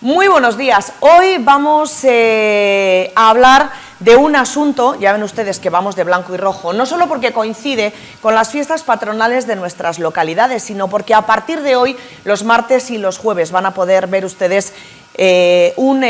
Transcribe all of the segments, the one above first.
Muy buenos días. Hoy vamos a hablar de un asunto, ya ven ustedes que vamos de blanco y rojo, no solo porque coincide con las fiestas patronales de nuestras localidades, sino porque a partir de hoy, los martes y los jueves, van a poder ver ustedes un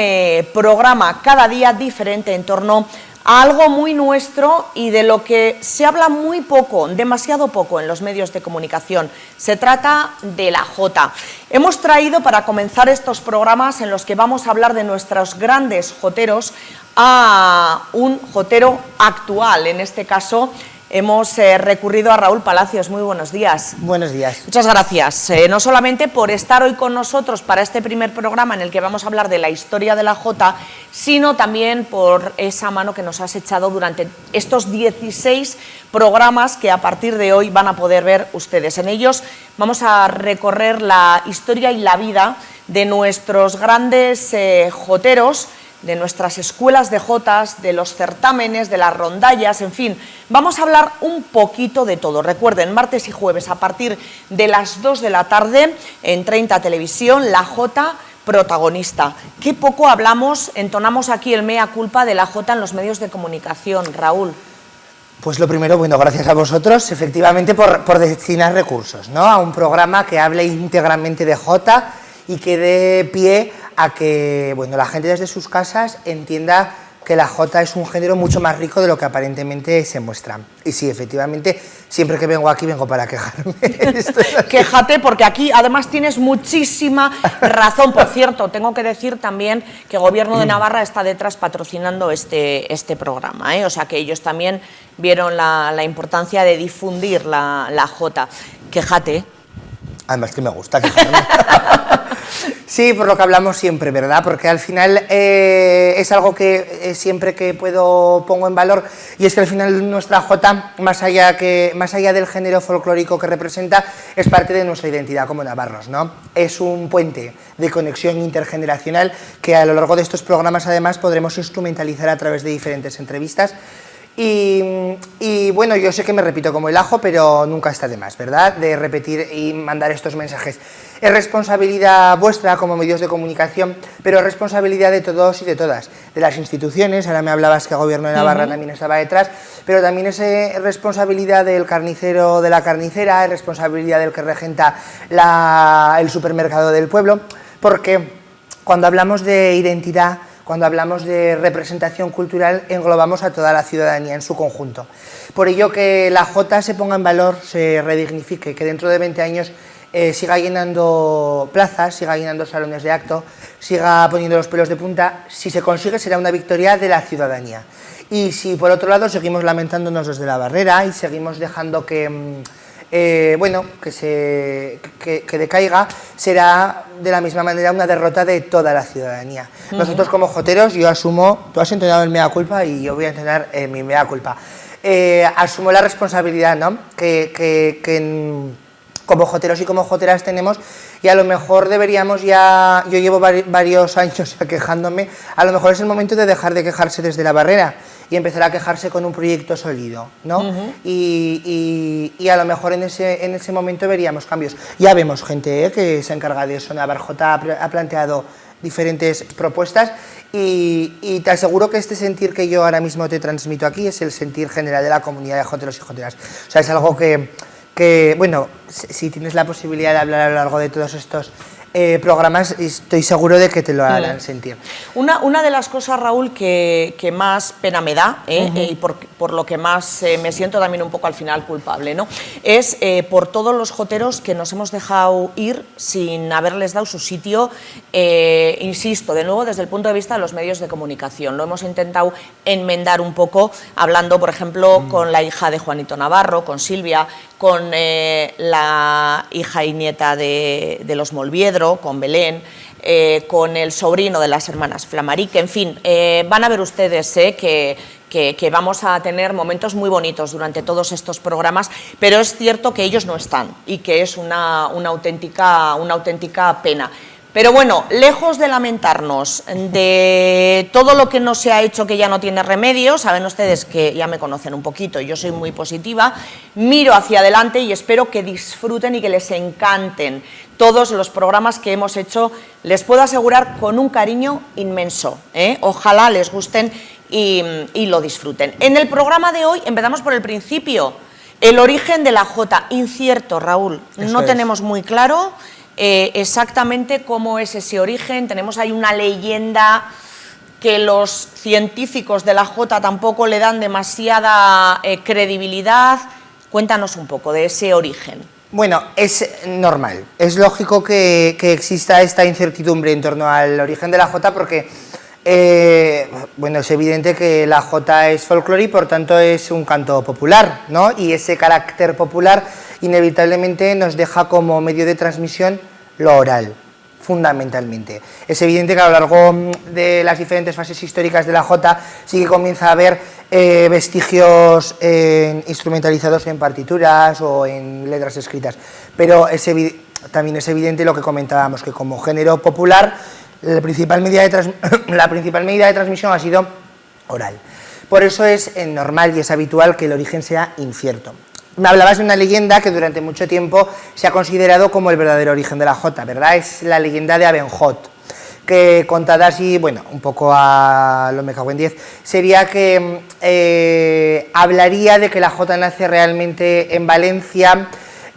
programa cada día diferente en torno a algo muy nuestro y de lo que se habla muy poco, demasiado poco en los medios de comunicación. Se trata de la jota. Hemos traído para comenzar estos programas en los que vamos a hablar de nuestros grandes joteros a un jotero actual. En este caso hemos recurrido a Raúl Palacios. Muy buenos días. Buenos días. Muchas gracias, no solamente por estar hoy con nosotros para este primer programa en el que vamos a hablar de la historia de la jota, sino también por esa mano que nos has echado durante estos 16 programas que a partir de hoy van a poder ver ustedes. En ellos vamos a recorrer la historia y la vida de nuestros grandes joteros, de nuestras escuelas de jotas, de los certámenes, de las rondallas, en fin, vamos a hablar un poquito de todo. Recuerden, martes y jueves a partir de las 2 de la tarde en 30 Televisión, la jota protagonista. Qué poco hablamos, entonamos aquí el mea culpa de la jota en los medios de comunicación, Raúl. Pues lo primero, bueno, gracias a vosotros, efectivamente, por destinar recursos, ¿no?, a un programa que hable íntegramente de jota y que dé pie a que, bueno, la gente desde sus casas entienda que la jota es un género mucho más rico de lo que aparentemente se muestra. Y sí, efectivamente, siempre que vengo aquí vengo para quejarme. Quéjate, porque aquí además tienes muchísima razón. Por cierto, tengo que decir también que el Gobierno de Navarra está detrás patrocinando este programa, ¿eh? O sea que ellos también vieron la importancia de difundir la jota. Quéjate. Además que me gusta quejarme. Sí, por lo que hablamos siempre, ¿verdad? Porque al final es algo que siempre que puedo pongo en valor, y es que al final nuestra jota, más allá del género folclórico que representa, es parte de nuestra identidad como navarros, ¿no? Es un puente de conexión intergeneracional que a lo largo de estos programas además podremos instrumentalizar a través de diferentes entrevistas. Y bueno, yo sé que me repito como el ajo, pero nunca está de más, ¿verdad?, de repetir y mandar estos mensajes. Es responsabilidad vuestra como medios de comunicación, pero es responsabilidad de todos y de todas, de las instituciones. Ahora me hablabas que el Gobierno de Navarra también estaba detrás, pero también es responsabilidad del carnicero, de la carnicera, es responsabilidad del que regenta el supermercado del pueblo, porque cuando hablamos de identidad, cuando hablamos de representación cultural, englobamos a toda la ciudadanía en su conjunto. Por ello que la jota se ponga en valor, se redignifique, que dentro de 20 años siga llenando plazas, siga llenando salones de acto, siga poniendo los pelos de punta. Si se consigue, será una victoria de la ciudadanía. Y si por otro lado seguimos lamentándonos desde la barrera y seguimos dejando que decaiga, será de la misma manera una derrota de toda la ciudadanía. Nosotros como joteros, yo asumo, tú has entonado el mea culpa y yo voy a entonar mi mea culpa. Asumo la responsabilidad, ¿no?, que como joteros y como joteras tenemos, y a lo mejor deberíamos ya, yo llevo varios años ya quejándome, a lo mejor es el momento de dejar de quejarse desde la barrera y empezar a quejarse con un proyecto sólido, ¿no? Y a lo mejor en ese momento veríamos cambios. Ya vemos gente que se encarga de eso. Navarjota ha planteado diferentes propuestas y te aseguro que este sentir que yo ahora mismo te transmito aquí es el sentir general de la comunidad de joteros y joteras. O sea, es algo que bueno, si tienes la posibilidad de hablar a lo largo de todos estos programas, estoy seguro de que te lo harán sentir. Una de las cosas, Raúl, que más pena me da, y por lo que más me siento también un poco al final culpable, ¿no?, es por todos los joteros que nos hemos dejado ir sin haberles dado su sitio, insisto, de nuevo desde el punto de vista de los medios de comunicación. Lo hemos intentado enmendar un poco, hablando, por ejemplo, con la hija de Juanito Navarro, con Silvia, con la hija y nieta de los Molviedro, con Belén, con el sobrino de las hermanas Flamarique, en fin, van a ver ustedes que que vamos a tener momentos muy bonitos durante todos estos programas, pero es cierto que ellos no están y que es una auténtica pena. Pero bueno, lejos de lamentarnos de todo lo que no se ha hecho que ya no tiene remedio, saben ustedes que ya me conocen un poquito, yo soy muy positiva, miro hacia adelante y espero que disfruten y que les encanten todos los programas que hemos hecho, les puedo asegurar con un cariño inmenso, ¿eh? Ojalá les gusten y lo disfruten. En el programa de hoy empezamos por el principio, el origen de la jota, incierto, Raúl, no tenemos muy claro exactamente cómo es ese origen, tenemos ahí una leyenda que los científicos de la jota tampoco le dan demasiada credibilidad. Cuéntanos un poco de ese origen. Bueno, es normal, es lógico que exista esta incertidumbre en torno al origen de la jota porque, bueno, es evidente que la jota es folclore y por tanto es un canto popular, ¿no? Y ese carácter popular inevitablemente nos deja como medio de transmisión lo oral, fundamentalmente. Es evidente que a lo largo de las diferentes fases históricas de la jota sí que comienza a haber vestigios instrumentalizados en partituras o en letras escritas, pero también es evidente lo que comentábamos, que como género popular la principal medida de transmisión ha sido oral. Por eso es normal y es habitual que el origen sea incierto. Me hablabas de una leyenda que durante mucho tiempo se ha considerado como el verdadero origen de la jota, ¿verdad? Es la leyenda de Abenjot, que contada así, bueno, un poco a lo me cago en 10, sería que hablaría de que la jota nace realmente en Valencia.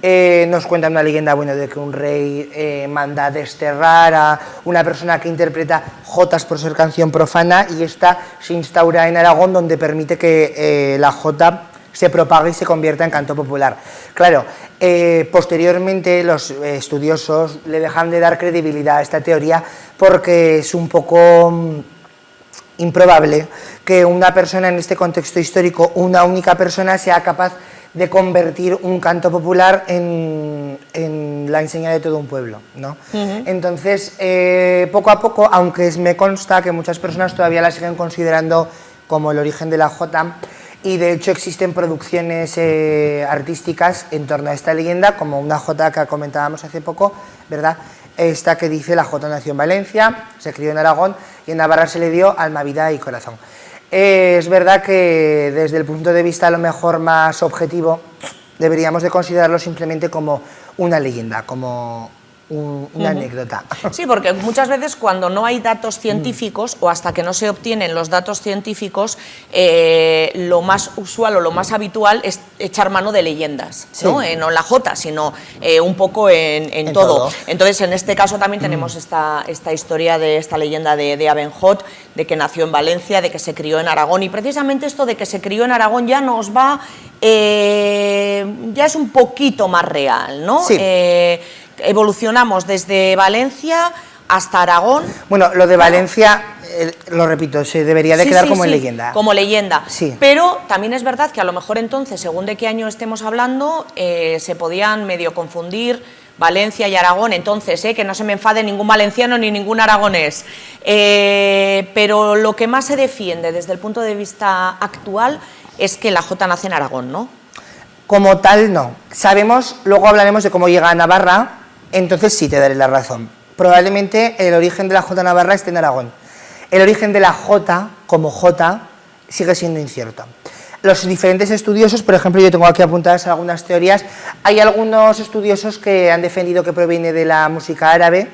Nos cuenta una leyenda, bueno, de que un rey manda desterrar a una persona que interpreta jotas por ser canción profana y esta se instaura en Aragón, donde permite que la jota se propague y se convierta en canto popular. Claro, posteriormente los estudiosos le dejan de dar credibilidad a esta teoría porque es un poco improbable que una persona en este contexto histórico, una única persona, sea capaz de convertir un canto popular en la enseña de todo un pueblo, ¿no? Entonces, poco a poco, aunque me consta que muchas personas todavía la siguen considerando como el origen de la jota, y de hecho existen producciones artísticas en torno a esta leyenda, como una jota que comentábamos hace poco, ¿verdad? Esta que dice: la jota nació en Valencia, se crió en Aragón y en Navarra se le dio alma, vida y corazón. Es verdad que desde el punto de vista a lo mejor más objetivo deberíamos de considerarlo simplemente como una leyenda, como una anécdota. Sí, porque muchas veces cuando no hay datos científicos o hasta que no se obtienen los datos científicos, lo más usual o lo más habitual es echar mano de leyendas, sí, ¿no? No en la jota, sino un poco en todo. Entonces, en este caso también tenemos esta historia de esta leyenda de Abenjot, de que nació en Valencia, de que se crió en Aragón, y precisamente esto de que se crió en Aragón ya nos va, ya es un poquito más real, ¿no? Sí. Evolucionamos desde Valencia hasta Aragón. Bueno, lo de Valencia, lo repito, se debería de quedar como en leyenda. Como leyenda, sí. Pero también es verdad que a lo mejor entonces, según de qué año estemos hablando, se podían medio confundir Valencia y Aragón, entonces, que no se me enfade ningún valenciano ni ningún aragonés. Pero lo que más se defiende desde el punto de vista actual es que la jota nace en Aragón, ¿no? Como tal, no. Sabemos, luego hablaremos de cómo llega a Navarra, entonces sí te daré la razón. Probablemente el origen de la jota navarra esté en Aragón. El origen de la jota, como jota, sigue siendo incierto. Los diferentes estudiosos, por ejemplo, yo tengo aquí apuntadas algunas teorías, hay algunos estudiosos que han defendido que proviene de la música árabe,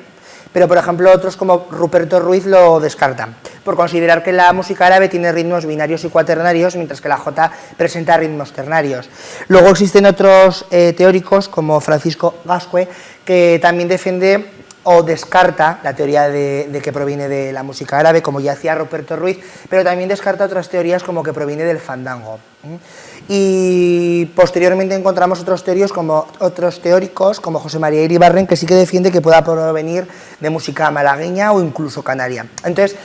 pero por ejemplo otros como Ruperto Ruiz lo descartan, por considerar que la música árabe tiene ritmos binarios y cuaternarios, mientras que la jota presenta ritmos ternarios. Luego existen otros teóricos, como Francisco Gascue, que también defiende o descarta la teoría de que proviene de la música árabe, como ya hacía Ruperto Ruiz, pero también descarta otras teorías como que proviene del fandango. Y posteriormente encontramos otros teóricos como José María Iribarren, que sí que defiende que pueda provenir de música malagueña o incluso canaria. Entonces,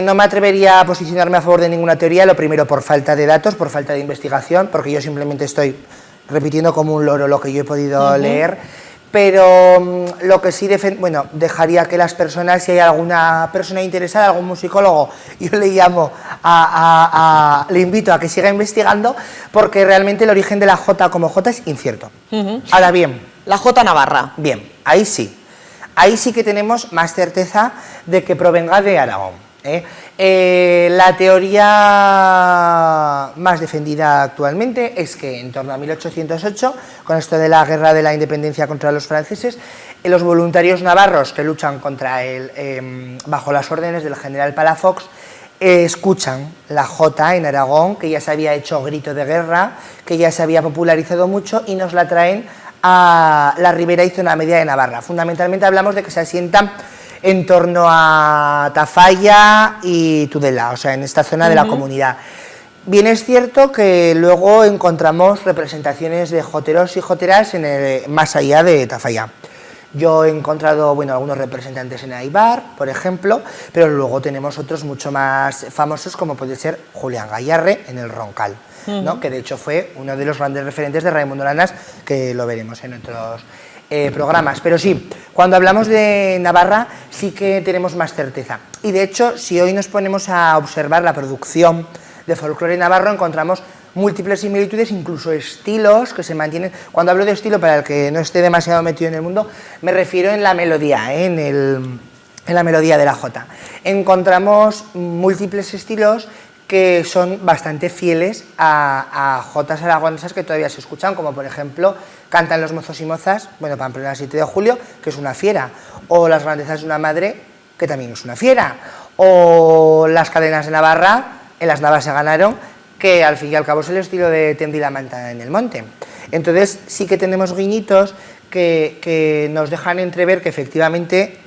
no me atrevería a posicionarme a favor de ninguna teoría, lo primero por falta de datos, por falta de investigación, porque yo simplemente estoy repitiendo como un loro lo que yo he podido leer. pero lo que sí dejaría que las personas, si hay alguna persona interesada, algún musicólogo, yo le llamo, le invito a que siga investigando, porque realmente el origen de la jota como jota es incierto. Ahora bien, la jota navarra. Bien, ahí sí que tenemos más certeza de que provenga de Aragón. La teoría más defendida actualmente es que en torno a 1808, con esto de la guerra de la independencia contra los franceses, los voluntarios navarros que luchan contra bajo las órdenes del general Palafox, escuchan la jota en Aragón, que ya se había hecho grito de guerra, que ya se había popularizado mucho, y nos la traen a la ribera y zona media de Navarra. Fundamentalmente hablamos de que se asientan en torno a Tafalla y Tudela, o sea, en esta zona de la comunidad. Bien es cierto que luego encontramos representaciones de joteros y joteras más allá de Tafalla. Yo he encontrado, algunos representantes en Aibar, por ejemplo, pero luego tenemos otros mucho más famosos, como puede ser Julián Gayarre en el Roncal, ¿no? Que de hecho fue uno de los grandes referentes de Raimundo Lanas, que lo veremos en otros programas. Pero sí, cuando hablamos de Navarra sí que tenemos más certeza. Y de hecho, si hoy nos ponemos a observar la producción de folclore navarro, encontramos múltiples similitudes, incluso estilos que se mantienen. Cuando hablo de estilo, para el que no esté demasiado metido en el mundo, me refiero en la melodía, en la melodía de la jota. Encontramos múltiples estilos que son bastante fieles a jotas aragonesas que todavía se escuchan, como por ejemplo Cantan los mozos y mozas, Pamplona 7 de julio, que es una fiera, o Las grandezas de una madre, que también es una fiera, o Las cadenas de Navarra, en las Navas se ganaron, que al fin y al cabo es el estilo de Tendí la manta en el monte. Entonces sí que tenemos guiñitos que nos dejan entrever que efectivamente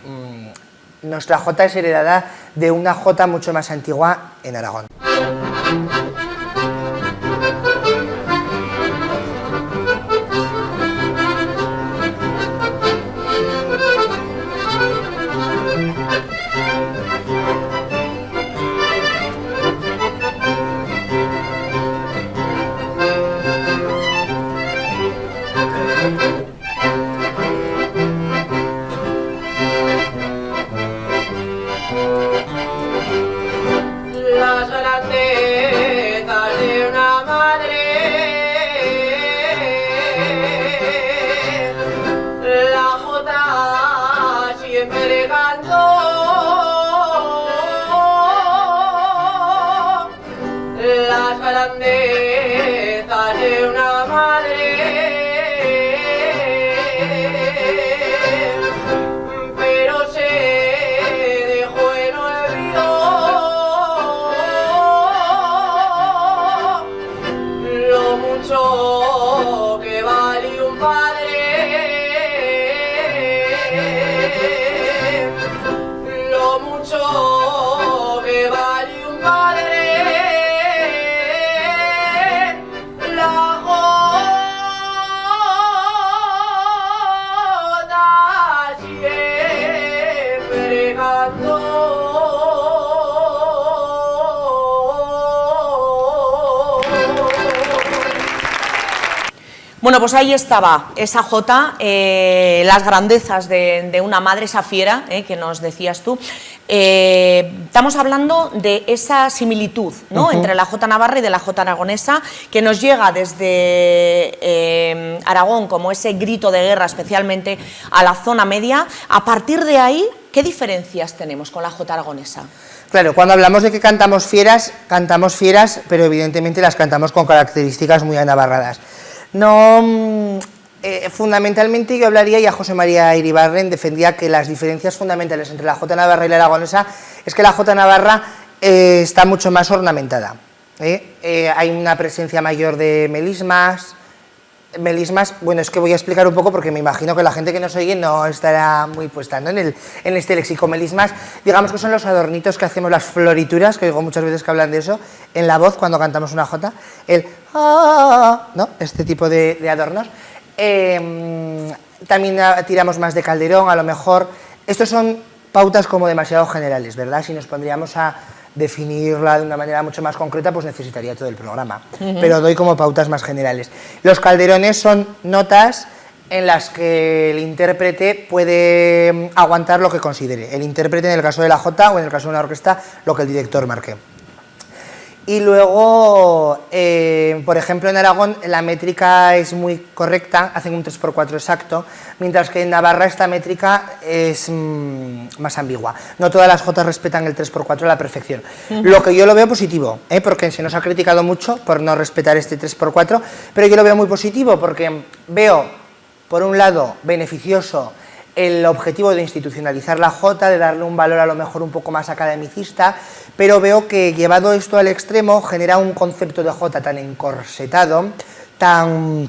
nuestra jota es heredada de una jota mucho más antigua en Aragón. Las grandezas de una madre, la jota siempre cantó, las grandezas de una madre, pero se dejó en olvido lo mucho que vale un padre, lo mucho que vale un padre, la jota siempre cantó. Bueno, pues ahí estaba esa jota, las grandezas de una madre, esa fiera que nos decías tú. Estamos hablando de esa similitud, ¿no? Entre la jota navarra y de la jota aragonesa, que nos llega desde Aragón como ese grito de guerra, especialmente a la zona media. A partir de ahí, ¿qué diferencias tenemos con la jota aragonesa? Claro, cuando hablamos de que cantamos fieras, pero evidentemente las cantamos con características muy anavarradas. No, fundamentalmente yo hablaría, y a José María Iribarren defendía que las diferencias fundamentales entre la jota navarra y la aragonesa es que la jota navarra está mucho más ornamentada. Hay una presencia mayor de melismas, es que voy a explicar un poco porque me imagino que la gente que nos oye no estará muy puesta, ¿no? en este léxico. Melismas, digamos que son los adornitos que hacemos, las florituras, que oigo muchas veces que hablan de eso, en la voz cuando cantamos una jota, ¿no? Este tipo de adornos. También tiramos más de Calderón, a lo mejor. Estos son pautas como demasiado generales, ¿verdad? Si nos pondríamos a definirla de una manera mucho más concreta, pues necesitaría todo el programa. Pero doy como pautas más generales. Los calderones son notas en las que el intérprete puede aguantar lo que considere. El intérprete en el caso de la jota o en el caso de una orquesta lo que el director marque. Y luego, por ejemplo, en Aragón la métrica es muy correcta, hacen un 3x4 exacto, mientras que en Navarra esta métrica es más ambigua. No todas las jotas respetan el 3x4 a la perfección. Lo que yo lo veo positivo, porque se nos ha criticado mucho por no respetar este 3x4, pero yo lo veo muy positivo porque veo, por un lado, beneficioso el objetivo de institucionalizar la jota, de darle un valor a lo mejor un poco más academicista, pero veo que llevado esto al extremo genera un concepto de jota tan encorsetado, tan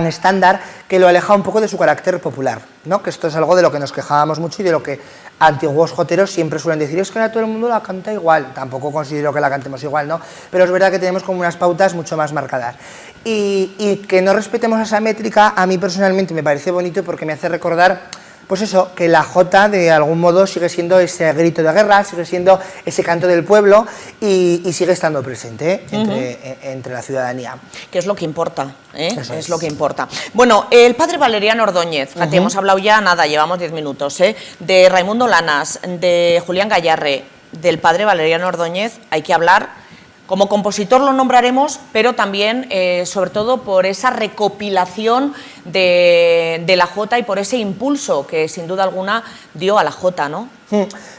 estándar, que lo aleja un poco de su carácter popular, ¿no? Que esto es algo de lo que nos quejábamos mucho y de lo que antiguos joteros siempre suelen decir, es que ahora todo el mundo la canta igual. Tampoco considero que la cantemos igual, ¿no? Pero es verdad que tenemos como unas pautas mucho más marcadas. Y que no respetemos esa métrica, a mí personalmente me parece bonito porque me hace recordar, pues eso, que la jota de algún modo sigue siendo ese grito de guerra, sigue siendo ese canto del pueblo y sigue estando presente entre la ciudadanía. Que es lo que importa, Eso es lo que importa. Bueno, el padre Valeriano Ordóñez, fíjate, hemos hablado ya, nada, llevamos 10 minutos, de Raimundo Lanas, de Julián Gayarre, del padre Valeriano Ordóñez, hay que hablar. Como compositor lo nombraremos, pero también, sobre todo, por esa recopilación de la jota y por ese impulso que, sin duda alguna, dio a la jota, ¿no?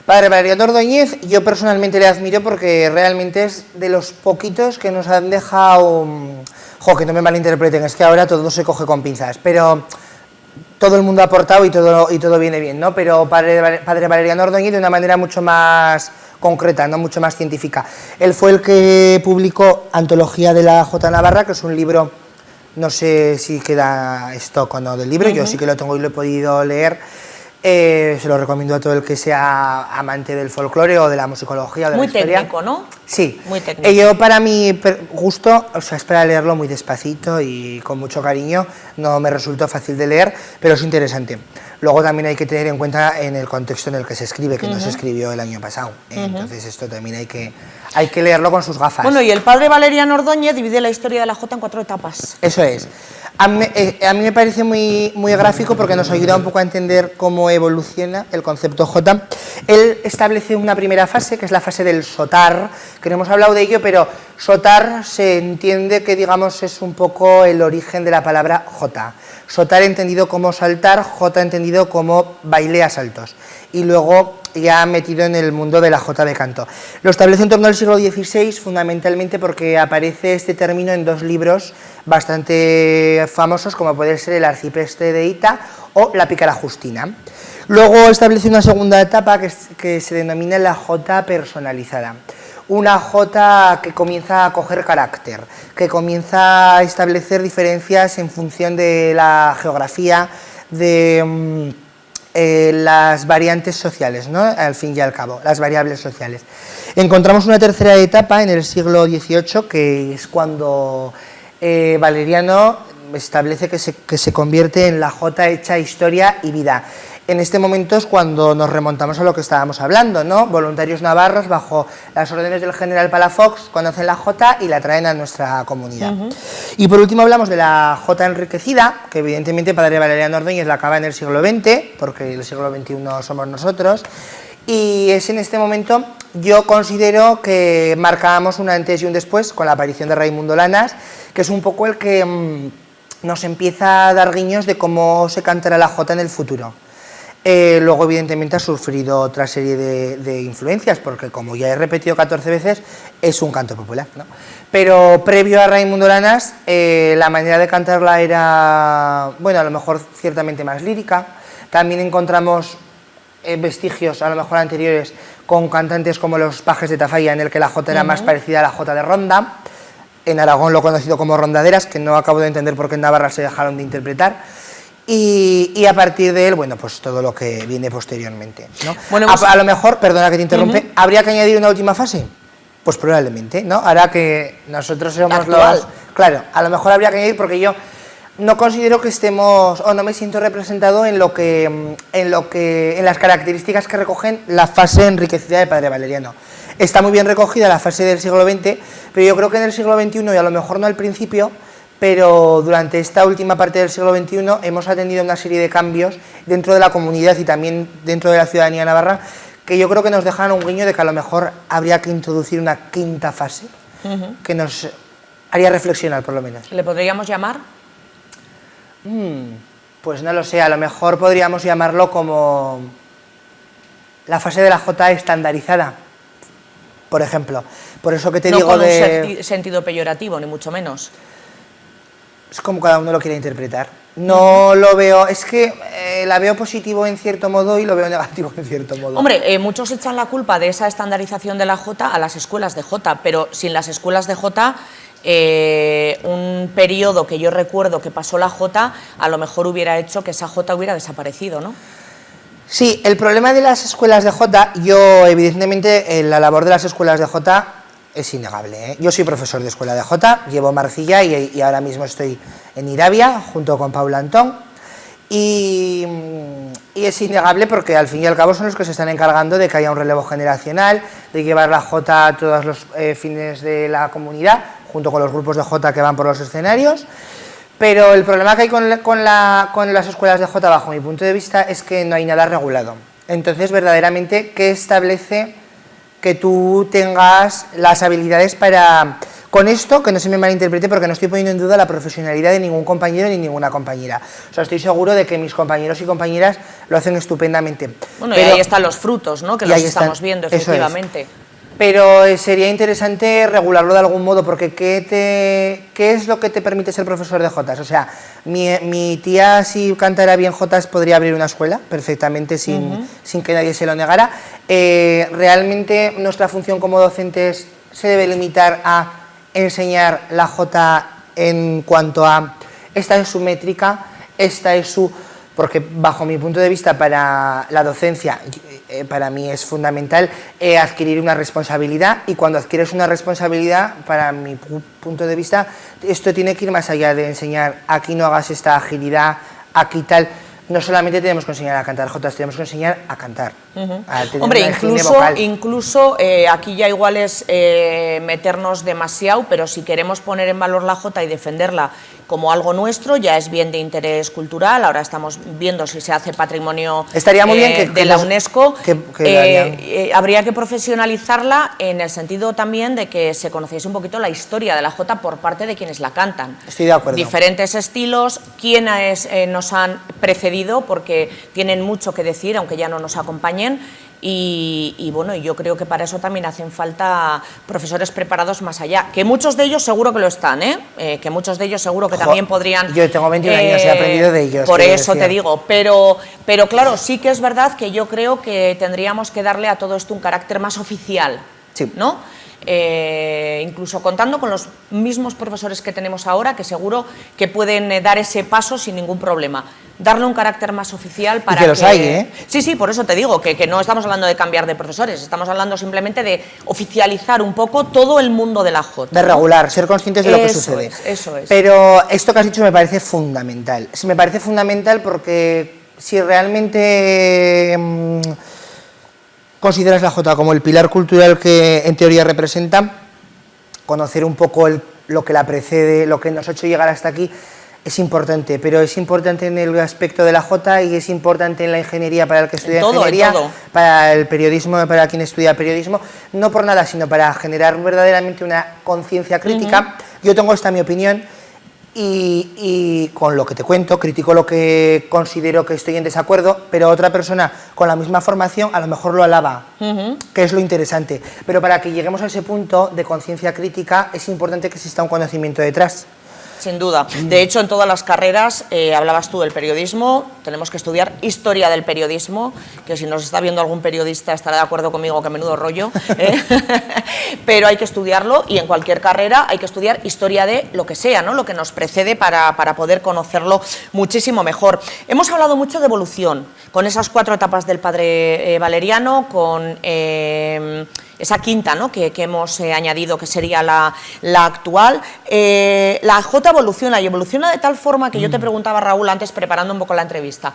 Padre Valeriano Ordóñez, yo personalmente le admiro porque realmente es de los poquitos que nos han dejado... que no me malinterpreten, es que ahora todo se coge con pinzas, pero... todo el mundo ha aportado y todo viene bien, ¿no? Pero Padre Valeriano Ordóñez de una manera mucho más concreta, no mucho más científica. Él fue el que publicó Antología de la Jota Navarra, que es un libro, no sé si queda stock o no del libro, yo sí que lo tengo y lo he podido leer. Se lo recomiendo a todo el que sea amante del folclore o de la musicología o de la historia. Muy técnico, ¿no? Sí. Muy técnico. Yo, para mi gusto, o sea, es para leerlo muy despacito y con mucho cariño, no me resultó fácil de leer, pero es interesante. Luego también hay que tener en cuenta en el contexto en el que se escribe, que no se escribió el año pasado. Entonces esto también hay que leerlo con sus gafas. Bueno, y el padre Valeriano Ordóñez divide la historia de la jota en 4 etapas. Eso es. A mí me parece muy gráfico porque nos ayuda un poco a entender cómo evoluciona el concepto jota. Él establece una primera fase, que es la fase del sotar, que no hemos hablado de ello, pero sotar se entiende que, digamos, es un poco el origen de la palabra jota. Sotar entendido como saltar, jota entendido como baile a saltos. Y luego ya metido en el mundo de la jota de canto. Lo establece en torno al siglo XVI, fundamentalmente porque aparece este término en 2 libros bastante famosos, como puede ser El arcipreste de Hita o La pícara Justina. Luego establece una segunda etapa que se denomina la jota personalizada. Una jota que comienza a coger carácter, que comienza a establecer diferencias en función de la geografía, de las variantes sociales, ¿no? Al fin y al cabo, las variables sociales. Encontramos una tercera etapa en el siglo XVIII, que es cuando Valeriano establece que se convierte en la jota hecha historia y vida. En este momento es cuando nos remontamos a lo que estábamos hablando, ¿no? Voluntarios navarros, bajo las órdenes del general Palafox, conocen la jota y la traen a nuestra comunidad. Y por último hablamos de la jota enriquecida, que evidentemente Padre Valeriano Ordóñez la acaba en el siglo XX, porque el siglo XXI somos nosotros, y es en este momento, yo considero que marcábamos un antes y un después con la aparición de Raimundo Lanas, que es un poco el que nos empieza a dar guiños de cómo se cantará la jota en el futuro. Luego, evidentemente, ha sufrido otra serie de influencias, porque, como ya he repetido 14 veces, es un canto popular, ¿no? Pero previo a Raimundo Lanas, la manera de cantarla era, bueno, a lo mejor ciertamente más lírica. También encontramos vestigios, a lo mejor anteriores, con cantantes como los Pajes de Tafalla, en el que la jota era más parecida a la jota de ronda. En Aragón lo conocido como rondaderas, que no acabo de entender por qué en Navarra se dejaron de interpretar. Y a partir de él, bueno, pues todo lo que viene posteriormente, ¿no? Bueno, a lo mejor, perdona que te interrumpe, ¿habría que añadir una última fase? Pues probablemente, ¿no? Ahora que nosotros somos actual. los... Claro, a lo mejor habría que añadir, porque yo no considero que estemos, o no me siento representado en las características que recogen la fase enriquecida de Padre Valeriano. Está muy bien recogida la fase del siglo XX, pero yo creo que en el siglo XXI, y a lo mejor no al principio, pero durante esta última parte del siglo XXI hemos atendido una serie de cambios dentro de la comunidad y también dentro de la ciudadanía navarra, que yo creo que nos dejan un guiño de que a lo mejor habría que introducir una quinta fase, que nos haría reflexionar, por lo menos. ¿Le podríamos llamar? Pues no lo sé, a lo mejor podríamos llamarlo como la fase de la Jota estandarizada, por ejemplo. Por eso que te digo con de... un sentido peyorativo, ni mucho menos. Es como cada uno lo quiere interpretar. No lo veo... Es que la veo positivo en cierto modo y lo veo negativo en cierto modo. Hombre, muchos echan la culpa de esa estandarización de la Jota a las escuelas de Jota, pero sin las escuelas de Jota... un periodo que yo recuerdo que pasó la Jota, a lo mejor hubiera hecho que esa Jota hubiera desaparecido, ¿no? Sí, el problema de las escuelas de Jota, yo evidentemente la labor de las escuelas de Jota es innegable, ¿eh? Yo soy profesor de escuela de Jota, llevo Marcilla y ahora mismo estoy en Irabia junto con Paula Antón y es innegable porque al fin y al cabo son los que se están encargando de que haya un relevo generacional, de llevar la Jota a todos los fines de la comunidad, junto con los grupos de Jota que van por los escenarios, pero el problema que hay con las escuelas de Jota, bajo mi punto de vista, es que no hay nada regulado. Entonces, verdaderamente, ¿qué establece que tú tengas las habilidades para... Con esto, que no se me malinterprete, porque no estoy poniendo en duda la profesionalidad de ningún compañero ni ninguna compañera. O sea, estoy seguro de que mis compañeros y compañeras lo hacen estupendamente. Bueno, pero, y ahí están los frutos, ¿no? Que los estamos viendo, efectivamente. Pero sería interesante regularlo de algún modo, porque ¿qué es lo que te permite ser profesor de jotas? O sea, mi tía, si cantara bien jotas, podría abrir una escuela perfectamente sin que nadie se lo negara. Realmente nuestra función como docentes se debe limitar a enseñar la jota en cuanto a esta es su métrica, esta es su... Porque bajo mi punto de vista para la docencia, para mí es fundamental adquirir una responsabilidad, y cuando adquieres una responsabilidad, para mi punto de vista, esto tiene que ir más allá de enseñar aquí no hagas esta agilidad, aquí tal. No solamente tenemos que enseñar a cantar jotas, tenemos que enseñar a cantar. A tener Hombre, una higiene vocal. incluso aquí ya igual es meternos demasiado, pero si queremos poner en valor la jota y defenderla como algo nuestro, ya es bien de interés cultural. Ahora estamos viendo si se hace patrimonio Estaría muy bien de la UNESCO. Habría que profesionalizarla en el sentido también de que se conociese un poquito la historia de la jota por parte de quienes la cantan. Estoy de acuerdo. Diferentes estilos, quiénes nos han precedido, porque tienen mucho que decir, aunque ya no nos acompañen. Y bueno, yo creo que para eso también hacen falta profesores preparados más allá, que muchos de ellos seguro que lo están, que muchos de ellos seguro que también podrían... Yo tengo 21 años y he aprendido de ellos. Por eso te digo, pero claro, sí que es verdad que yo creo que tendríamos que darle a todo esto un carácter más oficial, sí, ¿no? Incluso contando con los mismos profesores que tenemos ahora, que seguro que pueden dar ese paso sin ningún problema. Darle un carácter más oficial para que... los hay, ¿eh? Sí, sí, por eso te digo, que no estamos hablando de cambiar de profesores, estamos hablando simplemente de oficializar un poco todo el mundo de la jota. De regular, ser conscientes de lo que sucede. Eso es. Pero esto que has dicho me parece fundamental. Me parece fundamental porque si realmente consideras la jota como el pilar cultural que en teoría representa, conocer un poco lo que la precede, lo que nos ha hecho llegar hasta aquí, es importante, pero es importante en el aspecto de la jota y es importante en la ingeniería para el que estudia ingeniería, para el periodismo, para quien estudia periodismo, no por nada, sino para generar verdaderamente una conciencia crítica. Yo tengo esta mi opinión y con lo que te cuento, critico lo que considero que estoy en desacuerdo, pero otra persona con la misma formación a lo mejor lo alaba, que es lo interesante. Pero para que lleguemos a ese punto de conciencia crítica es importante que exista un conocimiento detrás. Sin duda. De hecho, en todas las carreras, hablabas tú del periodismo, tenemos que estudiar historia del periodismo, que si nos está viendo algún periodista estará de acuerdo conmigo que menudo rollo, pero hay que estudiarlo, y en cualquier carrera hay que estudiar historia de lo que sea, ¿no? Lo que nos precede para poder conocerlo muchísimo mejor. Hemos hablado mucho de evolución, con esas 4 etapas del padre Valeriano, con... esa quinta, ¿no?, que hemos añadido, que sería la actual. La jota evoluciona, y evoluciona de tal forma que yo te preguntaba, Raúl, antes preparando un poco la entrevista,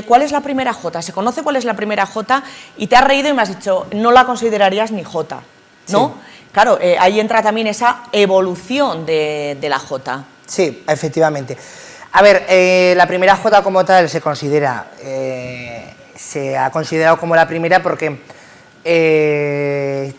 ¿cuál es la primera jota? ¿Se conoce cuál es la primera jota? Y te has reído y me has dicho, no la considerarías ni jota, ¿no? Sí. Claro, ahí entra también esa evolución de la jota. Sí, efectivamente. A ver, la primera jota como tal se considera, se ha considerado como la primera porque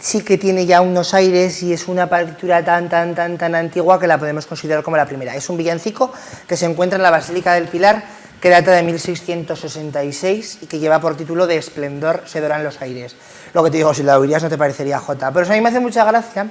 sí que tiene ya unos aires y es una partitura tan antigua que la podemos considerar como la primera. Es un villancico que se encuentra en la Basílica del Pilar, que data de 1666 y que lleva por título de Esplendor se doran los aires. Lo que te digo, si la oirías no te parecería jota, pero eso a mí me hace mucha gracia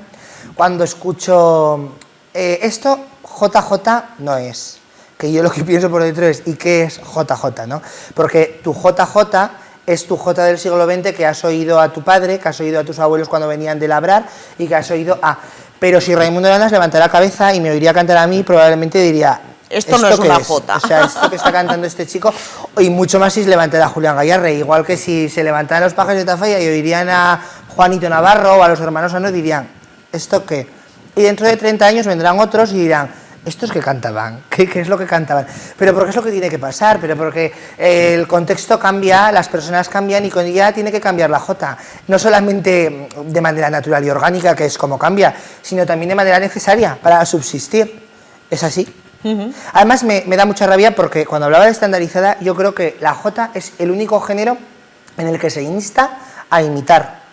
cuando escucho esto, JJ no es, que yo lo que pienso por dentro es, ¿y qué es JJ, no? Porque tu JJ es tu Jota del siglo XX que has oído a tu padre, que has oído a tus abuelos cuando venían de labrar y que has oído a... Pero si Raimundo Lanas levantara la cabeza y me oiría cantar a mí, probablemente diría... Esto no es una jota. O sea, esto que está cantando este chico, y mucho más si se levantara a Julián Gayarre, igual que si se levantaran los Pájaros de Tafalla y oirían a Juanito Navarro o a los hermanos Ano, dirían, ¿esto qué? Y dentro de 30 años vendrán otros y dirán, ¿estos qué cantaban? ¿Qué es lo que cantaban? Pero porque es lo que tiene que pasar, pero porque el contexto cambia, las personas cambian y con ella tiene que cambiar la jota. No solamente de manera natural y orgánica, que es como cambia, sino también de manera necesaria para subsistir. Es así. Además me da mucha rabia porque cuando hablaba de estandarizada, yo creo que la jota es el único género en el que se insta a imitar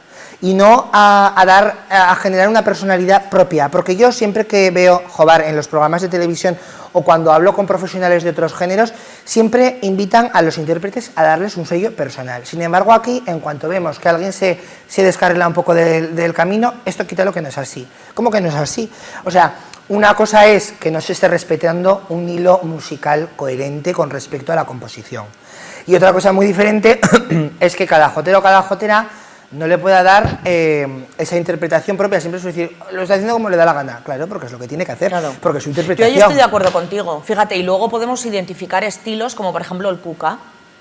y no a generar una personalidad propia, porque yo siempre que veo Jobar en los programas de televisión o cuando hablo con profesionales de otros géneros, siempre invitan a los intérpretes a darles un sello personal. Sin embargo, aquí, en cuanto vemos que alguien se descarrila un poco del camino, esto quita lo que no es así. ¿Cómo que no es así? O sea, una cosa es que no se esté respetando un hilo musical coherente con respecto a la composición. Y otra cosa muy diferente es que cada jotero o cada jotera no le pueda dar esa interpretación propia, siempre es decir, lo está haciendo como le da la gana, claro, porque es lo que tiene que hacer, claro. Porque su interpretación... Yo estoy de acuerdo contigo, fíjate, y luego podemos identificar estilos como por ejemplo el Cuca.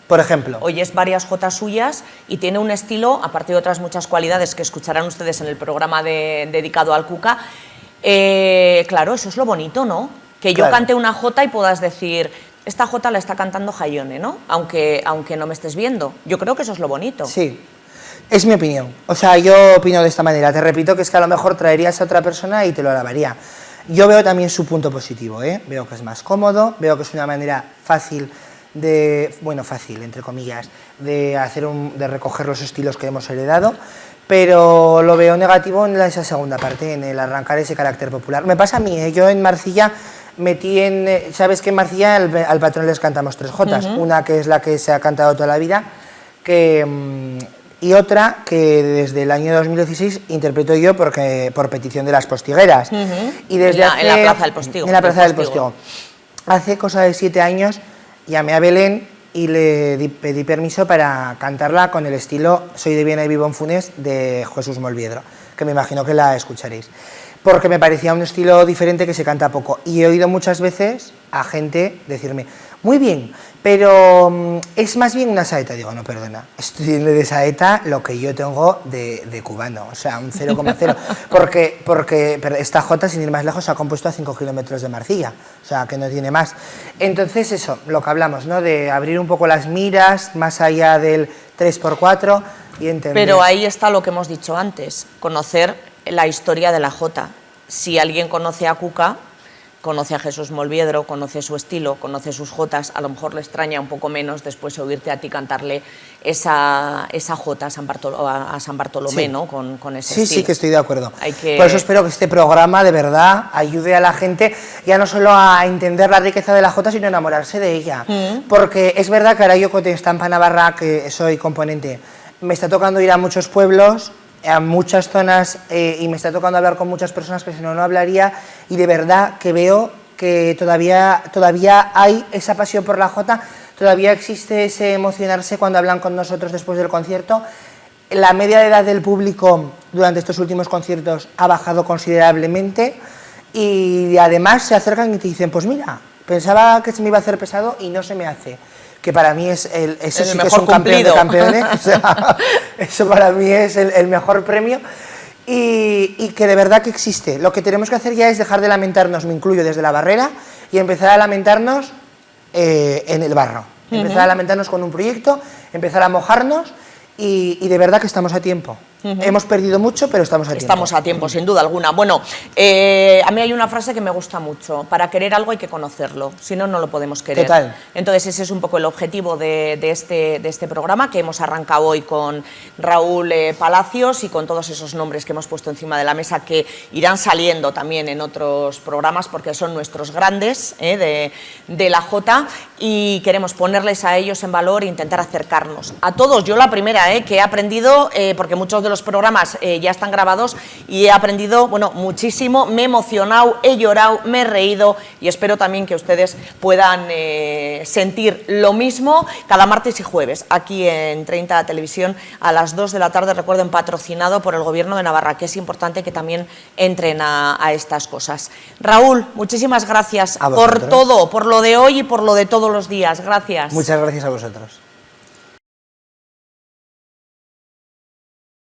Por ejemplo. Oyes varias jotas suyas y tiene un estilo, aparte de otras muchas cualidades que escucharán ustedes en el programa dedicado al Cuca. Claro, eso es lo bonito, ¿no? Que yo cante una jota y puedas decir, esta jota la está cantando Jaione, ¿no? Aunque no me estés viendo. Yo creo que eso es lo bonito. Sí. Es mi opinión, o sea, yo opino de esta manera, te repito que es que a lo mejor traerías a otra persona y te lo alabaría. Yo veo también su punto positivo, veo que es más cómodo, veo que es una manera fácil fácil, entre comillas, de recoger los estilos que hemos heredado, pero lo veo negativo en esa segunda parte, en el arrancar ese carácter popular. Me pasa a mí, yo en Marcilla sabes que en Marcilla al patrón les cantamos 3 jotas, una que es la que se ha cantado toda la vida, y otra que desde el año 2016 interpreto yo por petición de las postigueras. Y desde en la Plaza del Postigo. En la Plaza del Postigo. Hace cosa de 7 años llamé a Belén y le pedí permiso para cantarla con el estilo Soy de Viena y vivo en Funes de Jesús Molviedro, que me imagino que la escucharéis. Porque me parecía un estilo diferente que se canta poco. Y he oído muchas veces a gente decirme, muy bien, pero es más bien una saeta. Digo, no, perdona, estoy de saeta lo que yo tengo de cubano, o sea, un 0,0. Porque esta jota, sin ir más lejos, se ha compuesto a 5 kilómetros de Marcilla, o sea, que no tiene más. Entonces eso, lo que hablamos, ¿no? De abrir un poco las miras, más allá del 3x4 y entender... Pero ahí está lo que hemos dicho antes, conocer la historia de la jota. Si alguien conoce a Cuca, conoce a Jesús Molviedro, conoce su estilo, conoce sus jotas, a lo mejor le extraña un poco menos después de oírte a ti cantarle esa jota a San Bartolomé, sí. ¿no? Con ese sí, estilo. Sí, que estoy de acuerdo. Por eso espero que este programa de verdad ayude a la gente ya no solo a entender la riqueza de la jota, sino a enamorarse de ella. Porque es verdad que ahora yo con Estampa Navarra, que soy componente, me está tocando ir a muchos pueblos, a muchas zonas y me está tocando hablar con muchas personas que si no hablaría, y de verdad que veo que todavía hay esa pasión por la jota, todavía existe ese emocionarse cuando hablan con nosotros después del concierto. La media de edad del público durante estos últimos conciertos ha bajado considerablemente y además se acercan y te dicen, pues mira, pensaba que se me iba a hacer pesado y no se me hace. Que para mí eso sí que es un campeón de campeones, o sea, eso para mí es el mejor premio y que de verdad que existe. Lo que tenemos que hacer ya es dejar de lamentarnos, me incluyo desde la barrera, y empezar a lamentarnos en el barro, empezar a lamentarnos con un proyecto, empezar a mojarnos y de verdad que estamos a tiempo. Hemos perdido mucho, pero estamos a tiempo. Estamos a tiempo, sin duda alguna. Bueno, a mí hay una frase que me gusta mucho. Para querer algo hay que conocerlo, si no, no lo podemos querer. Total. Entonces ese es un poco el objetivo de este programa, que hemos arrancado hoy con Raúl Palacios y con todos esos nombres que hemos puesto encima de la mesa, que irán saliendo también en otros programas porque son nuestros grandes de la Jota, y queremos ponerles a ellos en valor e intentar acercarnos a todos. Yo la primera que he aprendido, porque muchos de los programas ya están grabados, y he aprendido, bueno, muchísimo, me he emocionado, he llorado, me he reído, y espero también que ustedes puedan sentir lo mismo cada martes y jueves aquí en 30 Televisión a las 2 de la tarde, recuerden, patrocinado por el Gobierno de Navarra, que es importante que también entren a estas cosas. Raúl, muchísimas gracias por todo, por lo de hoy y por lo de todos los días. Gracias. Muchas gracias a vosotros.